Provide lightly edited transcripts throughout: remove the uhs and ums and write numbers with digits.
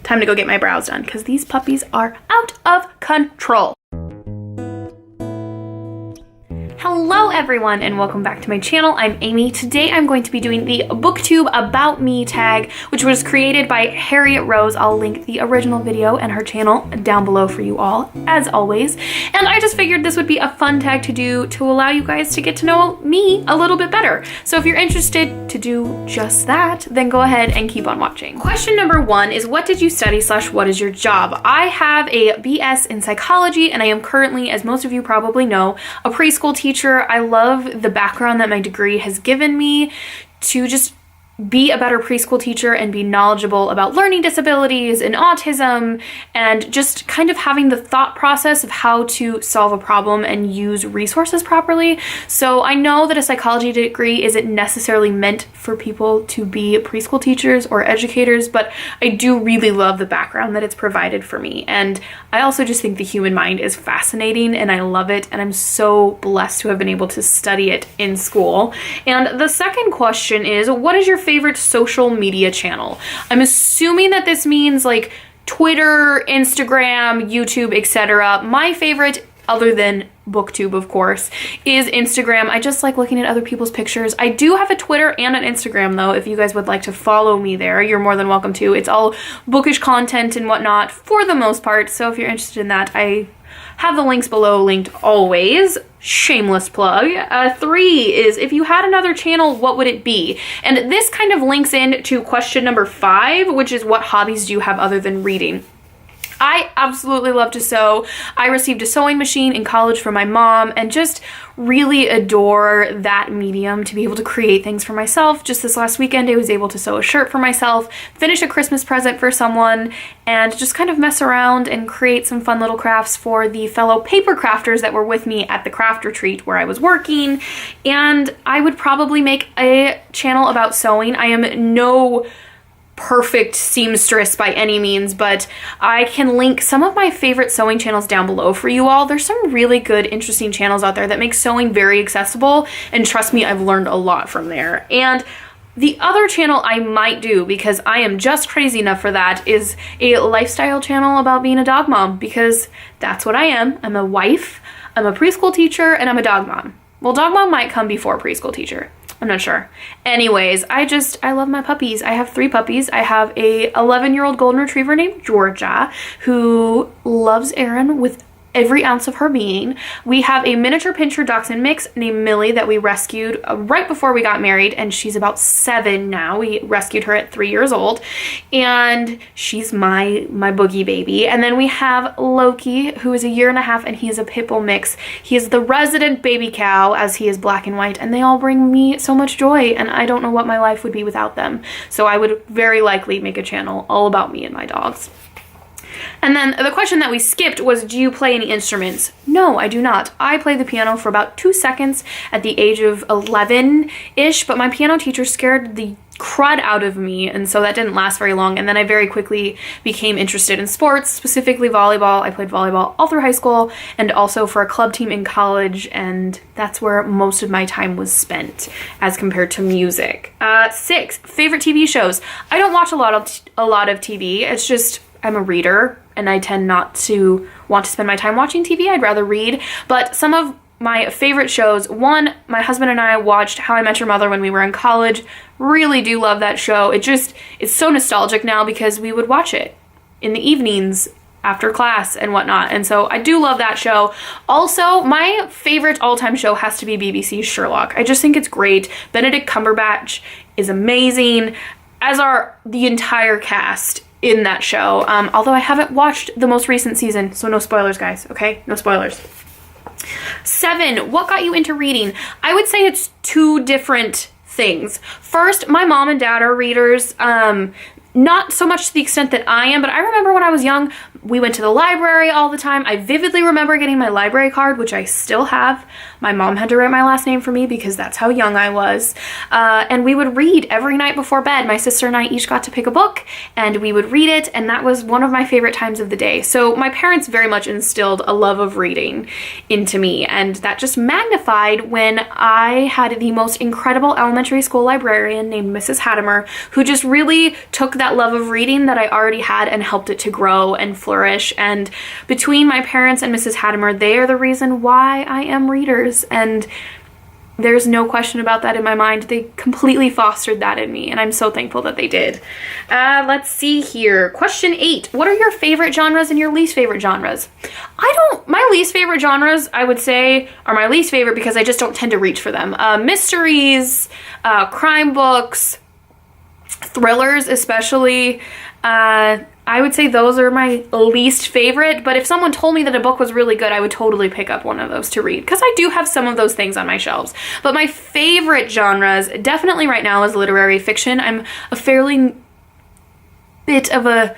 time to go get my brows done because these puppies are out of control. Hello everyone and welcome back to my channel. I'm Amy. Today I'm going to be doing the Booktube About Me tag, which was created by Harriet Rose. I'll link the original video and her channel down below for you all, as always. And I just figured this would be a fun tag to do to allow you guys to get to know me a little bit better. So if you're interested to do just that, then go ahead and keep on watching. Question number 1 is, what did you study / what is your job? I have a BS in psychology and I am currently, as most of you probably know, a preschool teacher. I love the background that my degree has given me to just be a better preschool teacher and be knowledgeable about learning disabilities and autism and just kind of having the thought process of how to solve a problem and use resources properly. So I know that a psychology degree isn't necessarily meant for people to be preschool teachers or educators, but I do really love the background that it's provided for me. And I also just think the human mind is fascinating and I love it, and I'm so blessed to have been able to study it in school. And the second question is, what is your favorite social media channel? I'm assuming that this means like Twitter, Instagram, YouTube, etc. My favorite, other than Booktube of course, is Instagram. I just like looking at other people's pictures. I do have a Twitter and an Instagram though. If you guys would like to follow me there, you're more than welcome to. It's all bookish content and whatnot for the most part, so if you're interested in that, I have the links below linked always. Shameless plug. 3 is, if you had another channel, what would it be? And this kind of links in to question number 5, which is, what hobbies do you have other than reading? I absolutely love to sew. I received a sewing machine in college from my mom and just really adore that medium to be able to create things for myself. Just this last weekend, I was able to sew a shirt for myself, finish a Christmas present for someone, and just kind of mess around and create some fun little crafts for the fellow paper crafters that were with me at the craft retreat where I was working. And I would probably make a channel about sewing. I am no perfect seamstress by any means, but I can link some of my favorite sewing channels down below for you all. There's some really good, interesting channels out there that make sewing very accessible, and trust me, I've learned a lot from there. And the other channel I might do, because I am just crazy enough for that, is a lifestyle channel about being a dog mom, because that's what I am. I'm a wife, I'm a preschool teacher, and I'm a dog mom. Well, dog mom might come before preschool teacher. I'm not sure. Anyways, I love my puppies. I have 3 puppies. I have a 11-year-old golden retriever named Georgia who loves Aaron with every ounce of her being. We have a miniature pinscher dachshund mix named Millie that we rescued right before we got married, and she's about 7 now. We rescued her at 3 years old, and she's my boogie baby. And then we have Loki, who is a 1.5 years, and he is a pit bull mix. He is the resident baby cow, as he is black and white, and they all bring me so much joy, and I don't know what my life would be without them. So I would very likely make a channel all about me and my dogs. And then the question that we skipped was, do you play any instruments? No, I do not. I played the piano for about 2 seconds at the age of 11-ish, but my piano teacher scared the crud out of me, and so that didn't last very long. And then I very quickly became interested in sports, specifically volleyball. I played volleyball all through high school and also for a club team in college, and that's where most of my time was spent as compared to music. 6, favorite TV shows. I don't watch a lot of TV. It's just I'm a reader and I tend not to want to spend my time watching TV. I'd rather read. But some of my favorite shows, one, my husband and I watched How I Met Your Mother when we were in college. Really do love that show. It's so nostalgic now because we would watch it in the evenings after class and whatnot. And so I do love that show. Also, my favorite all-time show has to be BBC's Sherlock. I just think it's great. Benedict Cumberbatch is amazing, as are the entire cast in that show. Although I haven't watched the most recent season, so no spoilers, guys, okay? No spoilers. 7, what got you into reading? I would say it's 2 different things. First, my mom and dad are readers. Not so much to the extent that I am, but I remember when I was young, we went to the library all the time. I vividly remember getting my library card, which I still have. My mom had to write my last name for me because that's how young I was. And we would read every night before bed. My sister and I each got to pick a book and we would read it, and that was one of my favorite times of the day. So my parents very much instilled a love of reading into me, and that just magnified when I had the most incredible elementary school librarian named Mrs. Hattimer, who just really took that that love of reading that I already had and helped it to grow and flourish. And between my parents and Mrs. Hattimer, they are the reason why I am readers, and there's no question about that in my mind. They completely fostered that in me, and I'm so thankful that they did. Let's see here. Question 8. What are your favorite genres and your least favorite genres? My least favorite genres, I would say, are my least favorite because I just don't tend to reach for them. Mysteries, crime books, thrillers especially. I would say those are my least favorite, but if someone told me that a book was really good, I would totally pick up one of those to read, because I do have some of those things on my shelves. But my favorite genres, definitely right now, is literary fiction. I'm a fairly bit of a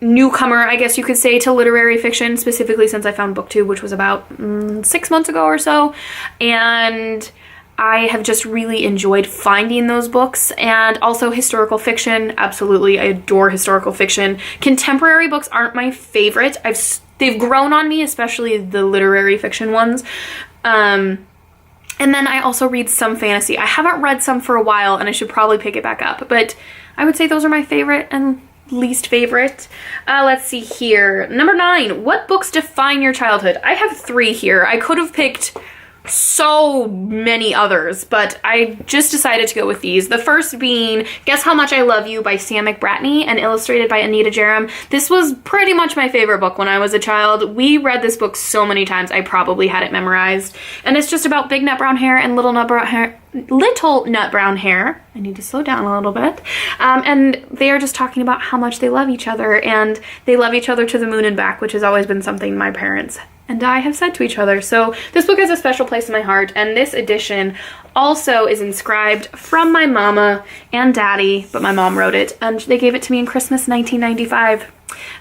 newcomer, I guess you could say, to literary fiction, specifically since I found Booktube, which was about 6 months ago or so, and I have just really enjoyed finding those books. And also historical fiction, absolutely, I adore historical fiction. Contemporary books aren't my favorite. They've grown on me, especially the literary fiction ones. And then I also read some fantasy. I haven't read some for a while, and I should probably pick it back up, but I would say those are my favorite and least favorite. Let's see here. Number 9, what books define your childhood? I have 3 here. I could have picked so many others, but I just decided to go with these. The first being Guess How Much I Love You by Sam McBratney and illustrated by Anita Jerem. This was pretty much my favorite book when I was a child. We read this book so many times, I probably had it memorized. And it's just about big nut brown hair and little nut brown hair. I need to slow down a little bit. And they are just talking about how much they love each other, and they love each other to the moon and back, which has always been something my parents and I have said to each other. So this book has a special place in my heart, and this edition also is inscribed from my mama and daddy, but my mom wrote it, and they gave it to me in Christmas 1995.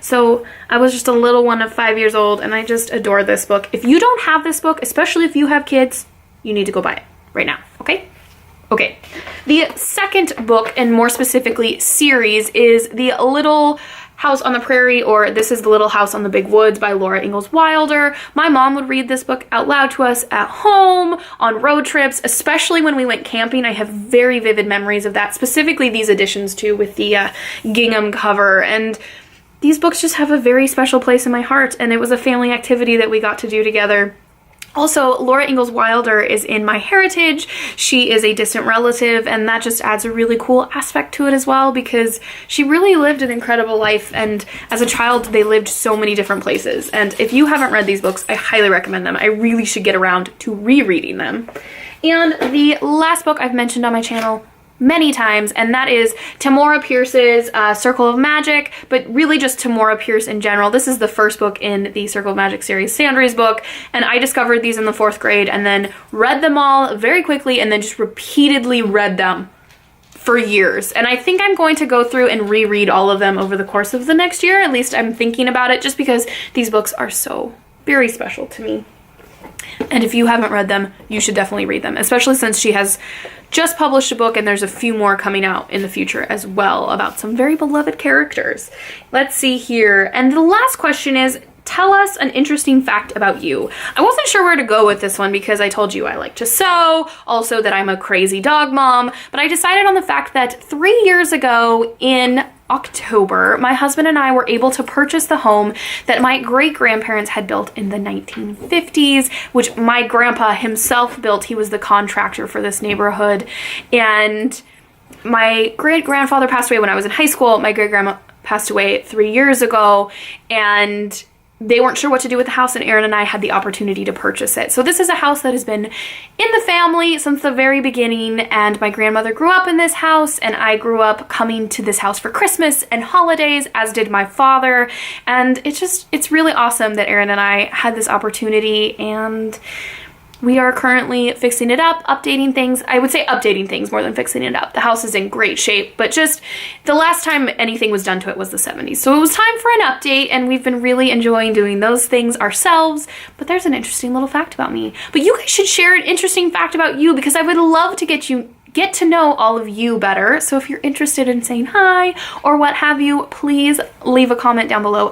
So I was just a little one of 5 years old, and I just adore this book. If you don't have this book, especially if you have kids, you need to go buy it right now, okay? Okay. The second book, and more specifically series, is The Little House on the Prairie, or This is the Little House on the Big Woods by Laura Ingalls Wilder. My mom would read this book out loud to us at home, on road trips, especially when we went camping. I have very vivid memories of that, specifically these editions too, with the gingham cover. And these books just have a very special place in my heart, and it was a family activity that we got to do together. Also, Laura Ingalls Wilder is in my heritage. She is a distant relative, and that just adds a really cool aspect to it as well, because she really lived an incredible life, and as a child they lived so many different places. And if you haven't read these books, I highly recommend them. I really should get around to rereading them. And the last book I've mentioned on my channel many times, and that is Tamora Pierce's Circle of Magic, but really just Tamora Pierce in general. This is the first book in the Circle of Magic series, Sandry's book, and I discovered these in the 4th grade and then read them all very quickly and then just repeatedly read them for years. And I think I'm going to go through and reread all of them over the course of the next year. At least I'm thinking about it, just because these books are so very special to me. And if you haven't read them, you should definitely read them, especially since she has just published a book and there's a few more coming out in the future as well about some very beloved characters. Let's see here. And the last question is, tell us an interesting fact about you. I wasn't sure where to go with this one because I told you I like to sew, also that I'm a crazy dog mom, but I decided on the fact that 3 years ago in October, my husband and I were able to purchase the home that my great-grandparents had built in the 1950s, which my grandpa himself built. He was the contractor for this neighborhood. And my great-grandfather passed away when I was in high school. My great-grandma passed away 3 years ago, and they weren't sure what to do with the house, and Aaron and I had the opportunity to purchase it. So this is a house that has been in the family since the very beginning, and my grandmother grew up in this house, and I grew up coming to this house for Christmas and holidays, as did my father. And it's really awesome that Aaron and I had this opportunity, and we are currently fixing it up, updating things. I would say updating things more than fixing it up. The house is in great shape, but just the last time anything was done to it was the 70s. So it was time for an update, and we've been really enjoying doing those things ourselves. But there's an interesting little fact about me. But you guys should share an interesting fact about you, because I would love to get to know all of you better. So if you're interested in saying hi or what have you, please leave a comment down below.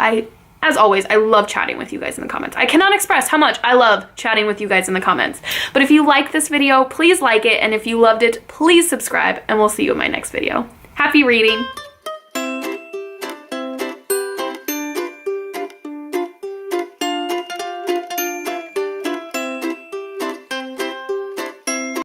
As always, I love chatting with you guys in the comments. I cannot express how much I love chatting with you guys in the comments. But if you like this video, please like it. And if you loved it, please subscribe. And we'll see you in my next video. Happy reading.